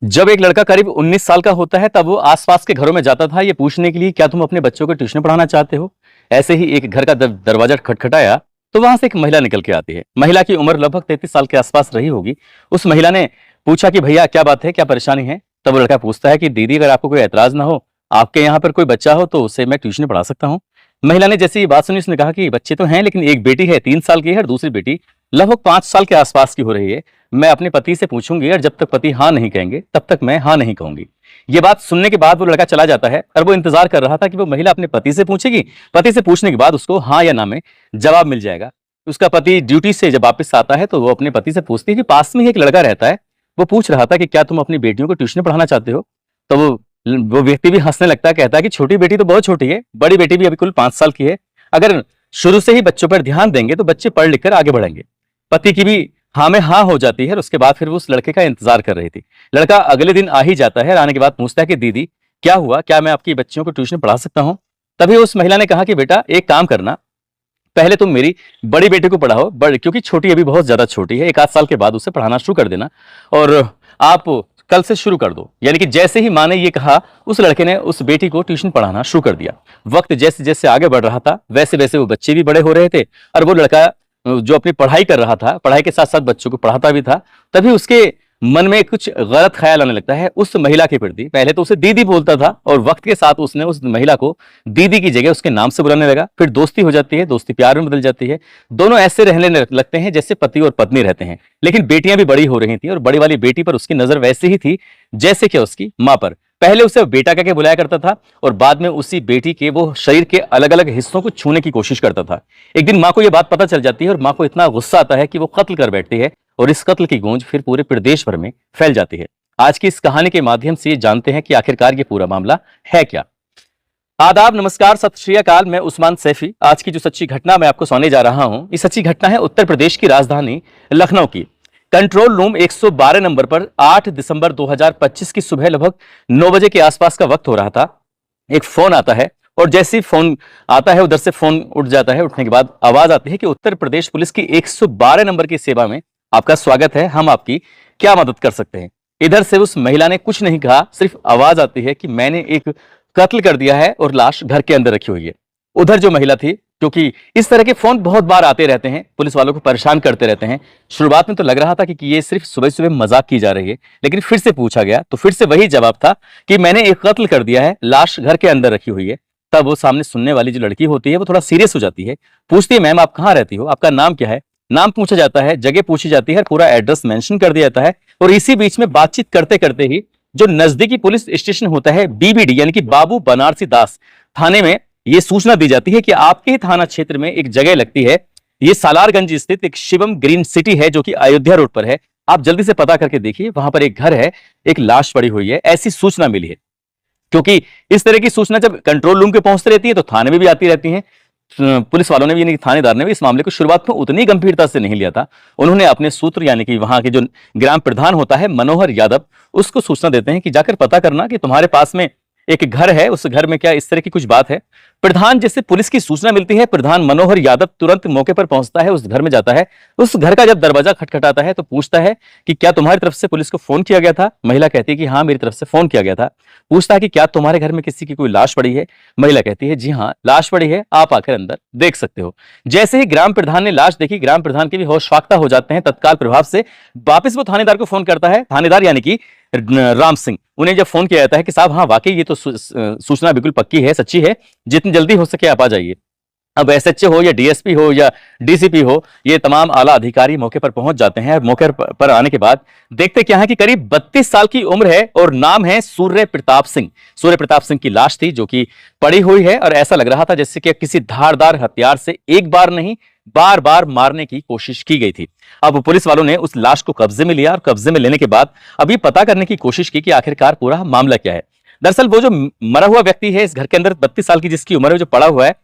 जब एक लड़का करीब 19 साल का होता है तब वो आसपास के घरों में जाता था ये पूछने के लिए क्या तुम अपने बच्चों को ट्यूशन पढ़ाना चाहते हो। ऐसे ही एक घर का दरवाजा खटखटाया तो वहां से एक महिला निकल के आती है। महिला की उम्र लगभग 33 साल के आसपास रही होगी। उस महिला ने पूछा कि भैया क्या बात है, क्या परेशानी है। तब वो लड़का पूछता है कि दीदी अगर आपको कोई ऐतराज ना हो, आपके यहाँ पर कोई बच्चा हो तो उसे मैं ट्यूशन पढ़ा सकता हूँ। महिला ने जैसे ये बात सुनी उसने कहा कि बच्चे तो हैं लेकिन एक बेटी है 3 साल की है और दूसरी बेटी लगभग 5 साल के आसपास की हो रही है। मैं अपने पति से पूछूंगी और जब तक पति हाँ नहीं कहेंगे तब तक मैं हाँ नहीं कहूंगी। ये बात सुनने के बाद वो लड़का चला जाता है और वो इंतजार कर रहा था कि वो महिला अपने पति से पूछेगी। पति से पूछने के बाद उसको हाँ या ना में जवाब मिल जाएगा। उसका पति ड्यूटी से जब वापस आता है तो वो अपने पति से पूछती है कि पास में ही एक लड़का रहता है, वो पूछ रहा था कि क्या तुम अपनी बेटियों को ट्यूशन पढ़ाना चाहते हो। तो वो व्यक्ति भी हंसने लगता है, कहता है कि छोटी बेटी तो बहुत छोटी है, बड़ी बेटी भी अभी कुल 5 साल की है। अगर शुरू से ही बच्चों पर ध्यान देंगे तो बच्चे पढ़ लिख कर आगे बढ़ेंगे। पति की भी हाँ में हाँ हो जाती है और उसके बाद फिर वो उस लड़के का इंतजार कर रही थी। लड़का अगले दिन आ ही जाता है। आने के बाद पूछता है कि दीदी क्या हुआ, क्या मैं आपकी बच्चियों को ट्यूशन पढ़ा सकता हूँ। तभी उस महिला ने कहा कि बेटा एक काम करना, पहले तुम मेरी बड़ी बेटी को पढ़ाओ, क्योंकि छोटी अभी बहुत ज्यादा छोटी है, 1 आध साल के बाद उसे पढ़ाना शुरू कर देना और आप कल से शुरू कर दो। यानी कि जैसे ही माँ ने ये कहा उस लड़के ने उस बेटी को ट्यूशन पढ़ाना शुरू कर दिया। वक्त जैसे जैसे आगे बढ़ रहा था वैसे वैसे वो बच्चे भी बड़े हो रहे थे और वो लड़का जो अपनी पढ़ाई कर रहा था, पढ़ाई के साथ साथ बच्चों को पढ़ाता भी था। तभी उसके मन में कुछ गलत ख्याल आने लगता है उस महिला के प्रति। पहले तो उसे दीदी बोलता था और वक्त के साथ उसने उस महिला को दीदी की जगह उसके नाम से बुलाने लगा। फिर दोस्ती हो जाती है, दोस्ती प्यार में बदल जाती है। दोनों ऐसे रहने लगते हैं जैसे पति और पत्नी रहते हैं। लेकिन बेटियां भी बड़ी हो रही थी और बड़ी वाली बेटी पर उसकी नजर वैसे ही थी जैसे कि उसकी मां पर। पहले उसे बेटा कह के बुलाया करता था और बाद में उसी बेटी के वो शरीर के अलग अलग हिस्सों को छूने की कोशिश करता था। एक दिन मां को यह बात पता चल जाती है और मां को इतना गुस्सा आता है कि वो कत्ल कर बैठती है और इस कत्ल की गूंज फिर पूरे प्रदेश भर में फैल जाती है। आज की इस कहानी के माध्यम से ये जानते हैं कि आखिरकार ये पूरा मामला है क्या। आदाब, नमस्कार, सत श्री अकाल। मैं उस्मान सैफी। आज की जो सच्ची घटना मैं आपको सुनाने जा रहा हूं, ये सच्ची घटना है उत्तर प्रदेश की राजधानी लखनऊ की। कंट्रोल रूम 112 नंबर पर 8 दिसंबर 2025 की सुबह लगभग 9 बजे के आसपास का वक्त हो रहा था। एक फोन आता है और जैसे ही फोन आता है उधर से फोन उठ जाता है। उठने के बाद आवाज आती है कि उत्तर प्रदेश पुलिस की 112 नंबर की सेवा में आपका स्वागत है, हम आपकी क्या मदद कर सकते हैं। इधर से उस महिला ने कुछ नहीं कहा, सिर्फ आवाज आती है कि मैंने एक कत्ल कर दिया है और लाश घर के अंदर रखी हुई है। उधर जो महिला थी, क्योंकि इस तरह के फोन बहुत बार आते रहते हैं, पुलिस वालों को परेशान करते रहते हैं। शुरुआत में तो लग रहा था कि ये सिर्फ सुबह सुबह मजाक की जा रही है, लेकिन फिर से पूछा गया तो फिर से वही जवाब था कि मैंने एक कत्ल कर दिया है, लाश घर के अंदर रखी हुई है। तब वो सामने सुनने वाली जो लड़की होती है वो थोड़ा सीरियस हो जाती है, पूछती है मैम आप कहाँ रहती हो, आपका नाम क्या है। नाम पूछा जाता है, जगह पूछी जाती है, पूरा एड्रेस मेंशन कर दिया जाता है और इसी बीच में बातचीत करते करते ही जो नजदीकी पुलिस स्टेशन होता है बीबीडी यानी कि बाबू बनारसी दास थाने में ये सूचना दी जाती है कि आपके ही थाना क्षेत्र में एक जगह लगती है, ये सालारगंज स्थित एक शिवम ग्रीन सिटी है जो कि अयोध्या रोड पर है। आप जल्दी से पता करके देखिए, वहां पर एक घर है, एक लाश पड़ी हुई है, ऐसी सूचना मिली है। क्योंकि इस तरह की सूचना जब कंट्रोल रूम पे पहुंचती रहती है तो थाने में भी आती रहती है। पुलिस वालों ने भी यानी थानेदार ने भी इस मामले को शुरुआत में उतनी गंभीरता से नहीं लिया था। उन्होंने अपने सूत्र यानी कि वहां के जो ग्राम प्रधान होता है मनोहर यादव, उसको सूचना देते हैं कि जाकर पता करना कि तुम्हारे पास में एक घर है, उस घर में क्या इस तरह की कुछ बात है। प्रधान जैसे पुलिस की सूचना मिलती है, प्रधान मनोहर यादव तुरंत मौके पर पहुंचता है, उस घर में जाता है। उस घर का जब दरवाजा खटखटाता है तो पूछता है कि क्या तुम्हारी तरफ से पुलिस को फोन किया गया था। महिला कहती है कि हाँ मेरी तरफ से फोन किया गया था। पूछता है कि क्या तुम्हारे घर में किसी की कोई लाश पड़ी है। महिला कहती है जी हाँ लाश पड़ी है, आप आकर अंदर देख सकते हो। जैसे ही ग्राम प्रधान ने लाश देखी, ग्राम प्रधान के भी होश फाख्ता हो जाते हैं। तत्काल प्रभाव से वापस वो थानेदार को फोन करता है। थानेदार यानी कि राम सिंह, उन्हें जब फोन किया जाता है कि साहब हाँ वाकई ये तो सूचना बिल्कुल पक्की है, सच्ची है, जितनी जल्दी हो सके आप आ जाइए। अब एसएचओ हो या डीएसपी हो या डीसीपी हो, ये तमाम आला अधिकारी मौके पर पहुंच जाते हैं। मौके पर आने के बाद देखते क्या है कि करीब 32 साल की उम्र है और नाम है सूर्य प्रताप सिंह। सूर्य प्रताप सिंह की लाश थी जो कि पड़ी हुई है और ऐसा लग रहा था जैसे कि किसी धारदार हथियार से एक बार नहीं बार बार मारने की कोशिश की गई थी। अब पुलिस वालों ने उस लाश को कब्जे में लिया और कब्जे में लेने के बाद अभी पता करने की कोशिश की कि आखिरकार पूरा मामला क्या है। दरअसल वो जो मरा हुआ व्यक्ति है इस घर के अंदर, 32 साल की जिसकी उम्र है, जो पड़ा हुआ है,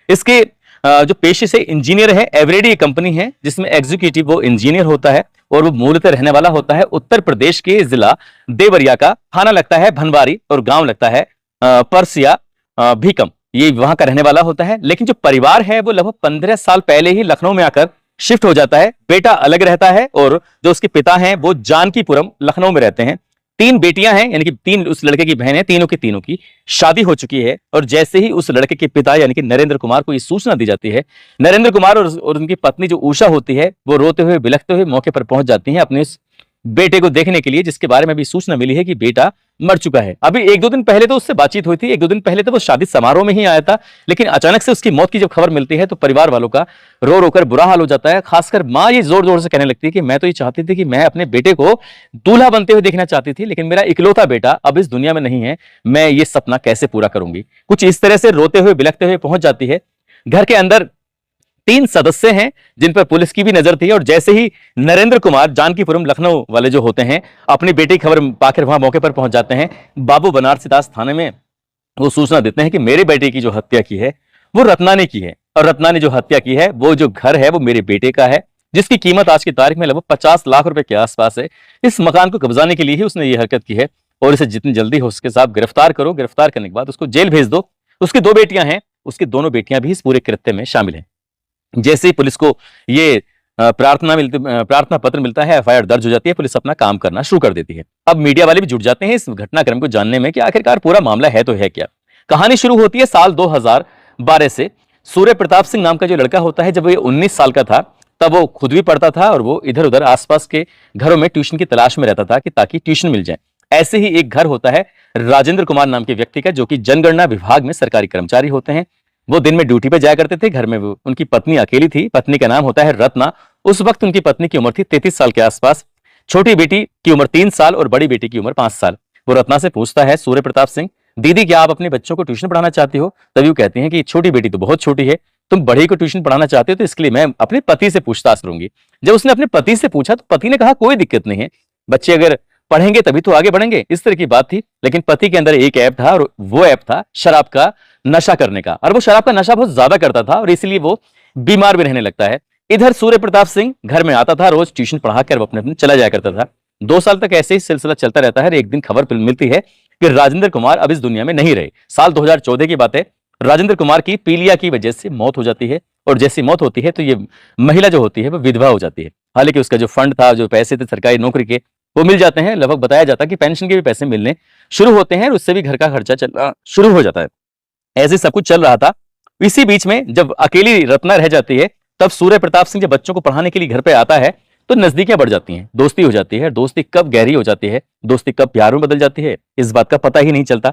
इसके जो पेशे से इंजीनियर है, एवरेडी कंपनी है जिसमें एग्जीक्यूटिव वो इंजीनियर होता है और वो मूलतः रहने वाला होता है उत्तर प्रदेश के जिला देवरिया का। थाना लगता है भनवारी और गांव लगता है परसिया भीकम, ये वहां का रहने वाला होता है। लेकिन जो परिवार है वो लगभग 15 साल पहले ही लखनऊ में आकर शिफ्ट हो जाता है। बेटा अलग रहता है और जो उसके पिता हैं वो जानकीपुरम लखनऊ में रहते हैं। तीन बेटियां हैं, यानी कि तीन उस लड़के की बहन है, तीनों की शादी हो चुकी है। और जैसे ही उस लड़के के पिता यानी कि नरेंद्र कुमार को ये सूचना दी जाती है, नरेंद्र कुमार और उनकी पत्नी जो उषा होती है, वो रोते हुए बिलखते हुए मौके पर पहुंच जाती हैं अपने इस बेटे को देखने के लिए, जिसके बारे में भी सूचना मिली है कि बेटा मर चुका है। अभी एक दो दिन पहले तो उससे बातचीत हुई थी, एक दो दिन पहले तो वो शादी समारोह में ही आया था, लेकिन अचानक से उसकी मौत की जब खबर मिलती है तो परिवार वालों का रो रोकर बुरा हाल हो जाता है। खासकर मां ये जोर जोर से कहने लगती है कि मैं तो ये चाहती थी कि मैं अपने बेटे को दूल्हा बनते हुए देखना चाहती थी, लेकिन मेरा इकलौता बेटा अब इस दुनिया में नहीं है, मैं ये सपना कैसे पूरा करूंगी। कुछ इस तरह से रोते हुए बिलखते हुए पहुंच जाती है। घर के अंदर तीन सदस्य हैं जिन पर पुलिस की भी नजर थी, और जैसे ही नरेंद्र कुमार जानकीपुरम लखनऊ वाले जो होते हैं अपनी बेटी की खबर पाकर वहां मौके पर पहुंच जाते हैं, बाबू बनारसी दास थाने में वो सूचना देते हैं कि मेरे बेटे की जो हत्या की है वो रत्ना ने की है, और रत्ना ने जो हत्या की है वो जो घर है वो मेरे बेटे का है, जिसकी कीमत आज की तारीख में लगभग 50 लाख रुपए के आसपास है। इस मकान को कब्जाने के लिए ही उसने ये हरकत की है, और इसे जितनी जल्दी हो उसके साथ गिरफ्तार करो, गिरफ्तार करने के बाद उसको जेल भेज दो। उसकी दो बेटियां हैं, उसकी दोनों बेटियां भी इस पूरे कृत्य में शामिल हैं। जैसे ही पुलिस को ये प्रार्थना पत्र मिलता है, एफआईआर दर्ज हो जाती है, पुलिस अपना काम करना शुरू कर देती है। अब मीडिया वाले भी जुट जाते हैं इस घटनाक्रम को जानने में कि आखिरकार पूरा मामला है तो है क्या। कहानी शुरू होती है साल 2012 से। सूर्य प्रताप सिंह नाम का जो लड़का होता है, जब वो 19 साल का था तब वो खुद भी पढ़ता था और वो इधर उधर आसपास के घरों में ट्यूशन की तलाश में रहता था कि ताकि ट्यूशन मिल जाए। ऐसे ही एक घर होता है राजेंद्र कुमार नाम के व्यक्ति का, जो कि जनगणना विभाग में सरकारी कर्मचारी होते हैं। वो दिन में ड्यूटी पे जाया करते थे, घर में वो उनकी पत्नी अकेली थी, पत्नी का नाम होता है रत्ना। उस वक्त उनकी पत्नी की उम्र थी 33 साल के आसपास, छोटी बेटी की उम्र 3 साल और बड़ी बेटी की उम्र 5 साल। वो रत्ना से पूछता है सूर्य प्रताप सिंह, दीदी क्या आप अपने बच्चों को ट्यूशन पढ़ाना चाहती हो? तभी वो कहती हैं कि छोटी बेटी तो बहुत छोटी है, तुम बड़ी को ट्यूशन पढ़ाना चाहते हो तो इसके लिए मैं अपने पति से पूछताछ करूंगी। जब उसने अपने पति से पूछा तो पति ने कहा कोई दिक्कत नहीं है, बच्चे अगर पढ़ेंगे तभी तो आगे बढ़ेंगे, इस तरह की बात थी। लेकिन पति के अंदर एक ऐप था, और वो ऐप था शराब का नशा करने का, और वो शराब का नशा बहुत ज्यादा करता था और इसलिए वो बीमार भी रहने लगता है। इधर सूर्य प्रताप सिंह घर में आता था, रोज ट्यूशन पढ़ाकर वो अपने अपने चला जाया करता था। 2 साल तक ऐसे ही सिलसिला चलता रहता है। एक दिन खबर मिलती है कि राजेंद्र कुमार अब इस दुनिया में नहीं रहे। साल 2014 की बात है। राजेंद्र कुमार की पीलिया की वजह से मौत हो जाती है, और जैसी मौत होती है तो ये महिला जो होती है वो विधवा हो जाती है। हालांकि उसका जो फंड था, जो पैसे थे सरकारी नौकरी के, वो मिल जाते हैं। लगभग बताया जाता है कि पेंशन के भी पैसे मिलने शुरू होते हैं और उससे भी घर का खर्चा चलना शुरू हो जाता है। ऐसे सब कुछ चल रहा था। इसी बीच में जब अकेली रत्ना रह जाती है, तब सूर्य प्रताप सिंह जब बच्चों को पढ़ाने के लिए घर पे आता है तो नजदीकियां बढ़ जाती हैं, दोस्ती हो जाती है। दोस्ती कब गहरी हो जाती है, दोस्ती कब प्यार में बदल जाती है, इस बात का पता ही नहीं चलता।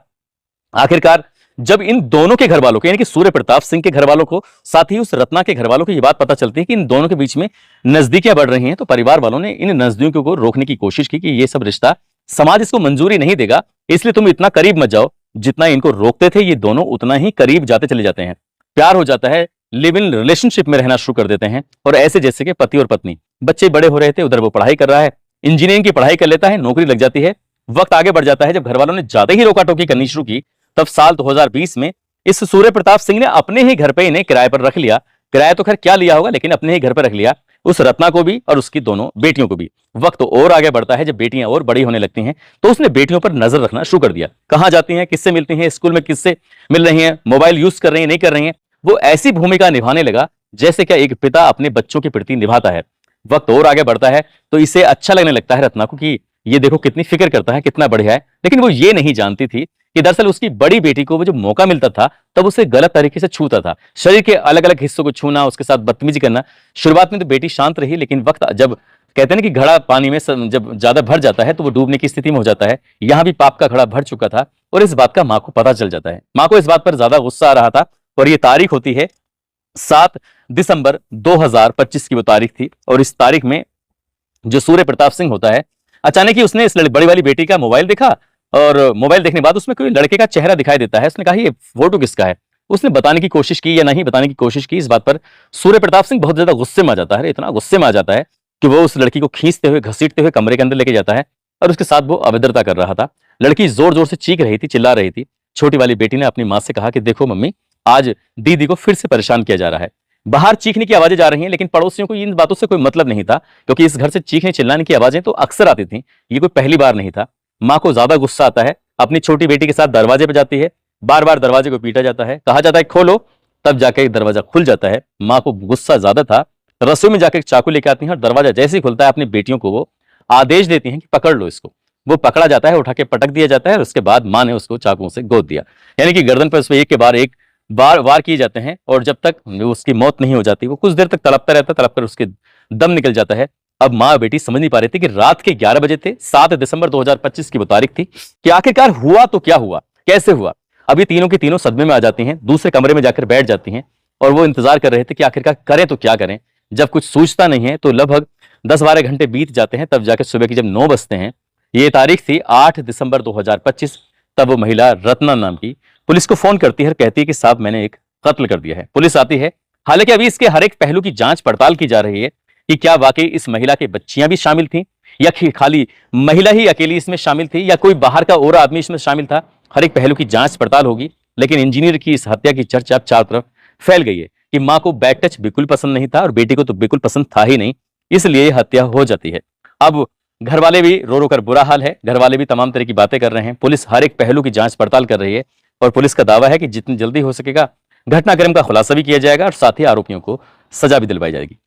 आखिरकार जब इन दोनों के घर वालों को, यानी कि सूर्य प्रताप सिंह के घर वालों को, साथ ही उस रत्ना के घर वालों को ये बात पता चलती है कि इन दोनों के बीच में नजदीकियां बढ़ रही हैं, तो परिवार वालों ने इन नजदीकियों को रोकने की कोशिश की कि ये सब रिश्ता समाज इसको मंजूरी नहीं देगा, इसलिए तुम इतना करीब मत जाओ। जितना इनको रोकते थे ये दोनों उतना ही करीब जाते चले जाते हैं। प्यार हो जाता है, लिव इन रिलेशनशिप में रहना शुरू कर देते हैं, और ऐसे जैसे कि पति और पत्नी। बच्चे बड़े हो रहे थे, उधर वो पढ़ाई कर रहा है, इंजीनियरिंग की पढ़ाई कर लेता है, नौकरी लग जाती है। वक्त आगे बढ़ जाता है। जब घर वालों ने ज्यादा ही रोका टोकी करनी शुरू की, तब साल 2020 में इस सूर्य प्रताप सिंह ने अपने ही घर पे इन्हें किराए पर रख लिया। किराया तो खैर क्या लिया होगा, लेकिन अपने ही घर पर रख लिया उस रत्ना को भी और उसकी दोनों बेटियों को भी। वक्त और आगे बढ़ता है। जब बेटियां और बड़ी होने लगती हैं तो उसने बेटियों पर नजर रखना शुरू कर दिया। कहां जाती हैं, किससे मिलती हैं, स्कूल में किससे मिल रही हैं, मोबाइल यूज कर रही हैं, नहीं कर रही हैं। वो ऐसी भूमिका निभाने लगा जैसे क्या एक पिता अपने बच्चों के प्रति निभाता है। वक्त और आगे बढ़ता है तो इसे अच्छा लगने लगता है रत्ना को कि ये देखो कितनी फिक्र करता है, कितना बढ़िया है। लेकिन वो ये नहीं जानती थी कि दरअसल उसकी बड़ी बेटी को वो जो मौका मिलता था तब उसे गलत तरीके से छूता था। शरीर के अलग अलग हिस्सों को छूना, उसके साथ बदतमीजी करना। शुरुआत में तो बेटी शांत रही, लेकिन वक्त जब कहते हैं ना कि घड़ा पानी में जब ज्यादा भर जाता है तो वो डूबने की स्थिति में हो जाता है। यहां भी पाप का घड़ा भर चुका था और इस बात का मां को पता चल जाता है। मां को इस बात पर ज्यादा गुस्सा आ रहा था, और ये तारीख होती है 7 दिसंबर 2025 की वो तारीख थी। और इस तारीख में जो सूर्य प्रताप सिंह होता है, अचानक ही उसने इस बड़ी वाली बेटी का मोबाइल देखा, और मोबाइल देखने के बाद उसमें कोई लड़के का चेहरा दिखाई देता है। उसने कहा ये फोटो किसका है। उसने बताने की कोशिश की या नहीं बताने की कोशिश की, इस बात पर सूर्य प्रताप सिंह बहुत ज्यादा गुस्से में आ जाता है। इतना गुस्से में आ जाता है कि वो उस लड़की को खींचते हुए घसीटते हुए कमरे के अंदर लेके जाता है, और उसके साथ वो अभद्रता कर रहा था। लड़की जोर जोर से चीख रही थी, चिल्ला रही थी। छोटी वाली बेटी ने अपनी मां से कहा कि देखो मम्मी, आज दीदी को फिर से परेशान किया जा रहा है। बाहर चीखने की आवाजें जा रही हैं, लेकिन पड़ोसियों को इन बातों से कोई मतलब नहीं था, क्योंकि इस घर से चीखने चिल्लाने की आवाजें तो अक्सर आती थी, ये कोई पहली बार नहीं था। मां को ज्यादा गुस्सा आता है, अपनी छोटी बेटी के साथ दरवाजे पर जाती है। बार बार दरवाजे को पीटा जाता है, कहा जाता है खोलो, तब जाके दरवाजा खुल जाता है। मां को गुस्सा ज्यादा था, रसोई में जाकर चाकू लेके आती हैं, और दरवाजा जैसे ही खुलता है अपनी बेटियों को वो आदेश देती हैं कि पकड़ लो इसको। वो पकड़ा जाता है, उठा के पटक दिया जाता है और उसके बाद माँ ने उसको चाकुओं से गोद दिया। यानी कि गर्दन पर उस पर एक के बाद एक बार वार किए जाते हैं और जब तक उसकी मौत नहीं हो जाती, वो कुछ देर तक तड़पता रहता, तड़प कर उसके दम निकल जाता है। अब माँ और बेटी समझ नहीं पा रही थी कि रात के 11 बजे थे, 7 दिसंबर 2025 की वो तारीख थी कि आखिरकार हुआ तो क्या हुआ, कैसे हुआ। अब ये तीनों की तीनों सदमे में आ जाती हैं, दूसरे कमरे में जाकर बैठ जाती हैं और वो इंतजार कर रहे थे कि आखिरकार करें तो क्या करें। जब कुछ सूझता नहीं है तो लगभग 10-12 घंटे बीत जाते हैं, तब जाकर सुबह की जब 9 बजते हैं, ये तारीख थी 8 दिसंबर 2025, तब वो महिला रत्ना नाम की पुलिस को फोन करती है और कहती है कि साहब मैंने एक कत्ल कर दिया है। पुलिस आती है, हालांकि अभी इसके हर एक पहलू की जांच पड़ताल की जा रही है कि क्या वाकई इस महिला की बच्चियां भी शामिल थीं या खाली महिला ही अकेली इसमें शामिल थी या कोई बाहर का और आदमी इसमें शामिल था। हर एक पहलू की जांच पड़ताल होगी, लेकिन इंजीनियर की इस हत्या की चर्चा अब चारों तरफ फैल गई है कि मां को बैड टच बिल्कुल पसंद नहीं था और बेटी को तो बिल्कुल पसंद था ही नहीं, इसलिए हत्या हो जाती है। अब घर वाले भी रो रो कर बुरा हाल है, घर वाले भी तमाम तरह की बातें कर रहे हैं। पुलिस हर एक पहलू की जांच पड़ताल कर रही है और पुलिस का दावा है कि जितनी जल्दी हो सकेगा घटनाक्रम का खुलासा भी किया जाएगा और साथ ही आरोपियों को सजा भी दिलवाई जाएगी।